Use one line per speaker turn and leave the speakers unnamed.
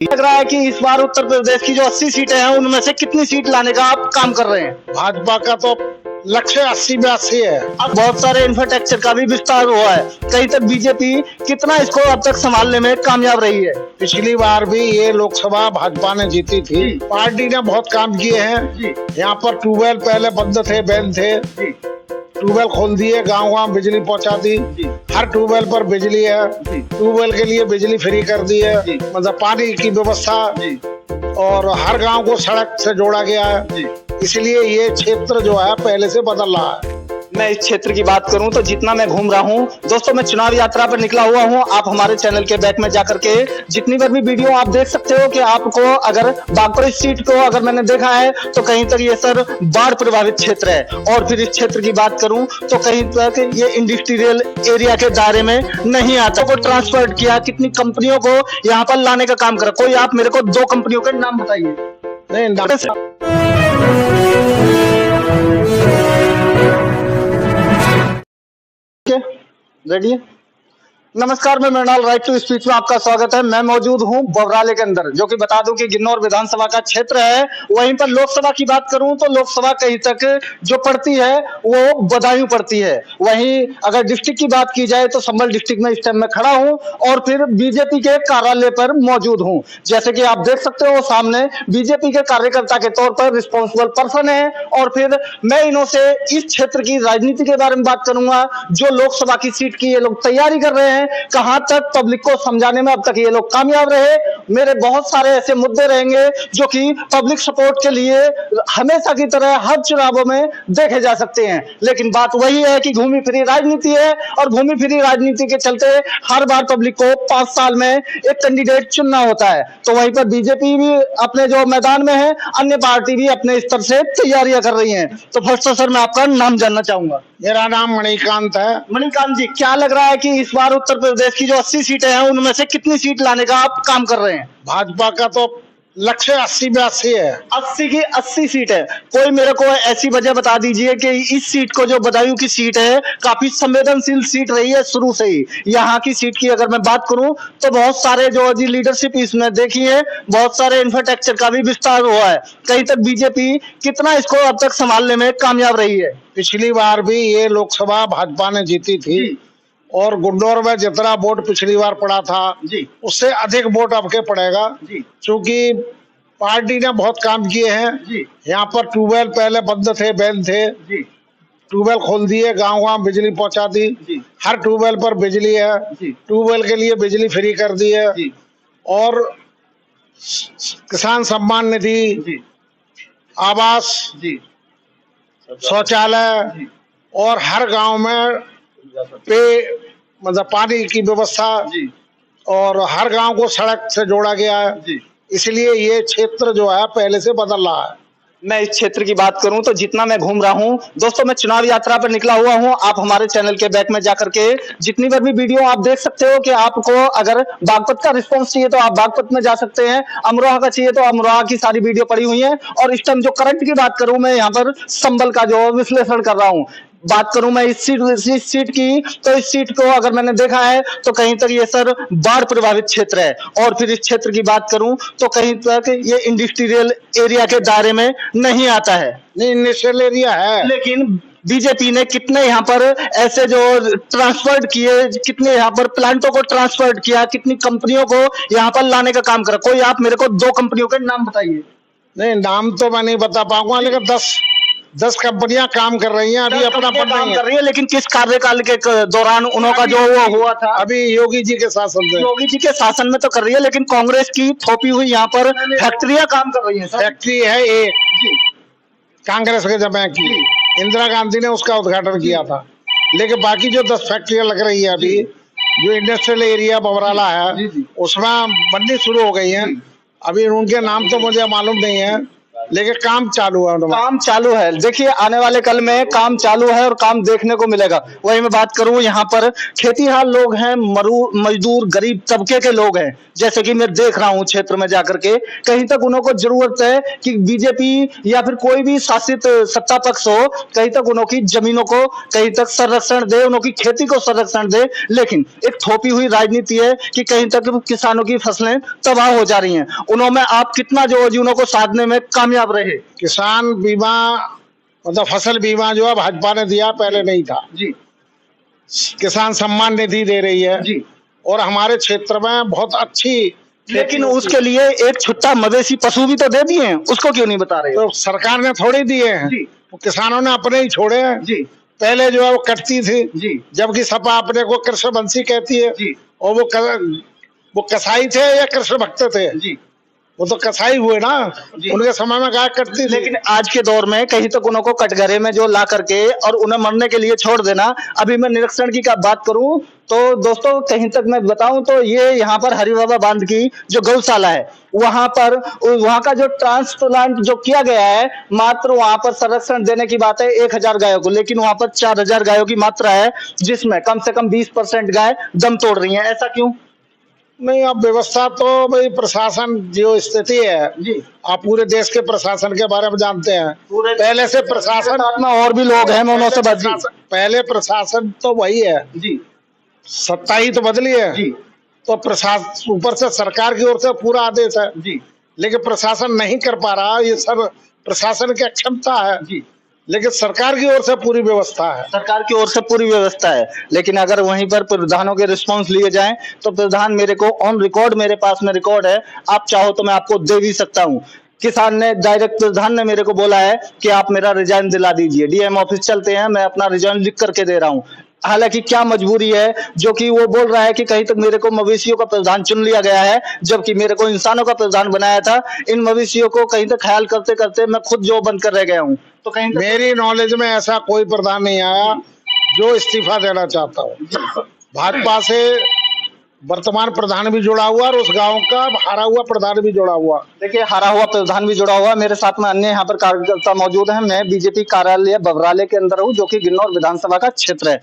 लग रहा है कि इस बार उत्तर प्रदेश की जो 80 सीटें हैं उनमें से कितनी सीट लाने का आप काम कर रहे हैं?
भाजपा का तो लक्ष्य 80 में 80 है।
अब बहुत सारे इंफ्रास्ट्रक्चर का भी विस्तार हुआ है, कहीं तक बीजेपी कितना इसको अब तक संभालने में कामयाब रही है?
पिछली बार भी ये लोकसभा भाजपा ने जीती थी। पार्टी ने बहुत काम किए हैं। यहाँ पर ट्यूबवेल पहले बंद थे, बैन थे, ट्यूबवेल खोल दिए, गांव-गांव बिजली पहुंचा दी। हर ट्यूबवेल पर बिजली है, ट्यूबवेल के लिए बिजली फ्री कर दी है, मतलब पानी की व्यवस्था, और हर गांव को सड़क से जोड़ा गया है। इसलिए ये क्षेत्र जो है पहले से बदल रहा है।
मैं इस क्षेत्र की बात करूं तो जितना मैं घूम रहा हूं दोस्तों, मैं चुनाव यात्रा पर निकला हुआ हूं। आप हमारे चैनल के बैक में जाकर के जितनी बार भी वीडियो आप देख सकते हो कि आपको अगर बागपत सीट को अगर मैंने देखा है तो कहीं तक ये सर बाढ़ प्रभावित क्षेत्र है। और फिर इस क्षेत्र की बात करूं तो कहीं तक ये इंडस्ट्रियल एरिया के दायरे में नहीं आता। को ट्रांसफर किया, कितनी कंपनियों को यहाँ पर लाने का काम करा। कोई आप मेरे को 2 कंपनियों के नाम बताइए।
नहीं,
रेडी है? नमस्कार, मैं मृणाल, राइट टू स्पीच में आपका स्वागत है। मैं मौजूद हूं बवराले के अंदर, जो कि बता दूं कि गिन्नौर विधानसभा का क्षेत्र है। वहीं पर लोकसभा की बात करूं तो लोकसभा कहीं तक जो पड़ती है वो बदायूं पड़ती है। वहीं अगर डिस्ट्रिक्ट की बात की जाए तो संभल डिस्ट्रिक्ट में इस टाइम में खड़ा हूं और फिर बीजेपी के कार्यालय पर मौजूद हूं। जैसे कि आप देख सकते हो सामने बीजेपी के कार्यकर्ता के तौर पर रिस्पॉन्सिबल पर्सन है। और फिर मैं इन्हों से इस क्षेत्र की राजनीति के बारे में बात करूंगा। जो लोकसभा की सीट की ये लोग तैयारी कर रहे हैं, कहां तक पब्लिक को समझाने में अब तक ये लोग कामयाब रहे। मेरे बहुत सारे ऐसे मुद्दे रहेंगे जो कि पब्लिक सपोर्ट के लिए हमेशा की तरह हर चुनावों में देखे जा सकते हैं। लेकिन बात वही है कि घूमी फिरी राजनीति है और घूमी फिरी राजनीति के चलते हर बार पब्लिक को 5 साल में एक कैंडिडेट चुनना होता है। तो वहीं पर बीजेपी भी अपने जो मैदान में है, अन्य पार्टी भी अपने स्तर से तैयारियां कर रही है। तो फर्स्ट सर मैं आपका नाम जानना चाहूंगा।
मेरा नाम मणिकांत है।
मणिकांत जी, क्या लग रहा है कि इस बार उत्तर प्रदेश की जो 80 सीटें हैं उनमें से कितनी सीट लाने का आप काम कर रहे हैं?
भाजपा का तो लक्ष्य 80 में 80 है।
80 की 80 सीट है। कोई मेरे को ऐसी वजह बता दीजिए कि इस सीट को, जो बदायूं की सीट है, काफी संवेदनशील सीट रही है शुरू से ही। यहाँ की सीट की अगर मैं बात करूं तो बहुत सारे जो जी लीडरशिप इसमें देखी है, बहुत सारे इंफ्रास्ट्रक्चर का भी विस्तार हुआ है। कहीं तक बीजेपी कितना इसको अब तक संभालने में कामयाब रही है?
पिछली बार भी ये लोकसभा भाजपा ने जीती थी और गुन्नौर में जितना वोट पिछली बार पड़ा था उससे अधिक वोट अब के पड़ेगा, क्योंकि पार्टी ने बहुत काम किए हैं। यहाँ पर ट्यूबवेल पहले बंद थे, बैन थे, ट्यूबवेल खोल दिए, गांव-गांव बिजली पहुंचा दी। हर ट्यूबवेल पर बिजली है, ट्यूबवेल के लिए बिजली फ्री कर दी है, और किसान सम्मान निधि, आवास, शौचालय, और हर गांव में मतलब पानी की व्यवस्था, और हर गांव को सड़क से जोड़ा गया है। इसलिए ये क्षेत्र जो है पहले से बदल रहा है।
मैं इस क्षेत्र की बात करूं तो जितना मैं घूम रहा हूं दोस्तों, मैं चुनाव यात्रा पर निकला हुआ हूं। आप हमारे चैनल के बैक में जाकर के जितनी बार भी वीडियो आप देख सकते हो कि आपको अगर बागपत का रिस्पांस चाहिए तो आप बागपत में जा सकते हैं, अमरोहा का चाहिए तो अमरोहा की सारी वीडियो पड़ी हुई है। और इस टाइम जो करंट की बात करूं, मैं यहाँ पर संभल का जो विश्लेषण कर रहा हूँ। बात करूं मैं इस सीट की तो इस सीट को अगर मैंने देखा है तो कहीं तक ये सर बाढ़ प्रभावित क्षेत्र है। और फिर इस क्षेत्र की बात करूं तो कहीं तक ये इंडस्ट्रियल एरिया के दायरे में नहीं आता है।
नहीं, इंडस्ट्रियल एरिया है,
लेकिन बीजेपी ने कितने यहाँ पर ऐसे जो ट्रांसफर किए, कितने यहाँ पर प्लांटों को ट्रांसफर किया, कितनी कंपनियों को यहाँ पर लाने का काम करा। कोई आप मेरे को 2 कंपनियों के नाम बताइए।
नहीं, नाम तो मैं नहीं बता पाऊंगा, लेकिन 10 कंपनियां काम कर रही हैं अभी, अपना
काम कर रही है। लेकिन किस कार्यकाल के दौरान उनका जो वो हुआ था?
अभी योगी जी के शासन में।
योगी जी के शासन में तो कर रही है, लेकिन कांग्रेस की थोपी हुई यहाँ पर फैक्ट्रियां काम कर रही हैं।
फैक्ट्री है एक कांग्रेस के जमाने की, इंदिरा गांधी ने उसका उद्घाटन किया था। लेकिन बाकी जो 10 फैक्ट्रियां लग रही है अभी, जो इंडस्ट्रियल एरिया बवराला है उसमें बननी शुरू हो गई है। अभी उनके नाम तो मुझे मालूम नहीं है, लेकिन काम चालू है उनमें।
काम चालू है। देखिए आने वाले कल में काम चालू है और काम देखने को मिलेगा। वही मैं बात करूं, यहाँ पर खेतीहार लोग हैं, मजदूर, गरीब तबके के लोग हैं, जैसे कि मैं देख रहा हूं क्षेत्र में जाकर के, कहीं तक उनको जरूरत है कि बीजेपी या फिर कोई भी शासित सत्ता पक्ष हो, कहीं तक उनकी जमीनों को कहीं तक संरक्षण दे, उनकी खेती को संरक्षण दे। लेकिन एक थोपी हुई राजनीति है कि कहीं तक किसानों की फसलें तबाह हो जा रही हैं। उन्होंने आप कितना जो उन्हों को साधने में कामयाब रहे?
किसान बीमा मतलब फसल बीमा जो है भाजपा ने दिया, पहले नहीं था
जी।
किसान सम्मान निधि दे रही है
जी।
और हमारे क्षेत्र में बहुत अच्छी,
लेकिन उसके लिए एक छुट्टा मवेशी पशु भी तो दे दिए हैं, उसको क्यों नहीं बता रहे?
तो सरकार ने थोड़ी दिए हैं, वो किसानों ने अपने ही छोड़े हैं।
जी।
पहले जो है वो कटती थी
जी।
जबकि सपा अपने को कृष्ण बंसी कहती है
जी।
और वो कसाई थे या कृष्ण भक्त थे?
जी।
वो तो कसाई हुए ना, उनके समय में गाय कटती थी।
लेकिन आज के दौर में कहीं तक उनको कटघरे में जो ला करके और उन्हें मरने के लिए छोड़ देना। अभी मैं निरीक्षण की बात करूं तो दोस्तों, कहीं तक मैं बताऊं तो ये यहाँ पर हरि बाबा बांध की जो गौशाला है, वहां पर वहां का जो ट्रांसप्लांट जो किया गया है, मात्र वहां पर संरक्षण देने की बात है 1000 गायों को, लेकिन वहां पर 4000 गायों की मात्रा है, जिसमें कम से कम 20% गाय दम तोड़ रही है। ऐसा क्यों?
नहीं, अब व्यवस्था तो भाई प्रशासन जो स्थिति है जी, आप पूरे देश के प्रशासन के बारे में जानते हैं। पहले से प्रशासन
में और भी लोग हैं, मैं उनसे बात।
पहले प्रशासन तो वही है जी, सत्ता ही तो बदली है जी, तो प्रशासन ऊपर से सरकार की ओर से पूरा आदेश है जी, लेकिन प्रशासन नहीं कर पा रहा। ये सब प्रशासन की क्षमता है जी, लेकिन सरकार की ओर से पूरी व्यवस्था है। सरकार की ओर से पूरी व्यवस्था है,
लेकिन अगर वहीं पर प्रधानों के रिस्पांस लिए जाएं तो प्रधान मेरे को ऑन रिकॉर्ड, मेरे पास में रिकॉर्ड है, आप चाहो तो मैं आपको दे भी सकता हूं। किसान ने डायरेक्ट, प्रधान ने मेरे को बोला है कि आप मेरा रिजाइन दिला दीजिए, डीएम ऑफिस चलते हैं, मैं अपना रिजाइन लिख करके दे रहा हूं। हालांकि क्या मजबूरी है जो कि वो बोल रहा है कि कहीं तक मेरे को मवेशियों का प्रधान चुन लिया गया है, जबकि मेरे को इंसानों का प्रधान बनाया था। इन मवेशियों को कहीं तक ख्याल करते करते मैं खुद जो बंद कर रह गया हूँ। तो कहीं
मेरी नॉलेज में ऐसा कोई प्रधान नहीं आया जो इस्तीफा देना चाहता हो। भाजपा से वर्तमान प्रधान भी जुड़ा हुआ और उस गांव का हारा हुआ प्रधान भी जुड़ा हुआ।
देखिए, हारा हुआ प्रधान भी जुड़ा हुआ, मेरे साथ में अन्य यहाँ पर कार्यकर्ता मौजूद हैं। मैं बीजेपी कार्यालय बवराले के अंदर हूँ, जो कि गिन्नौर विधानसभा का क्षेत्र है।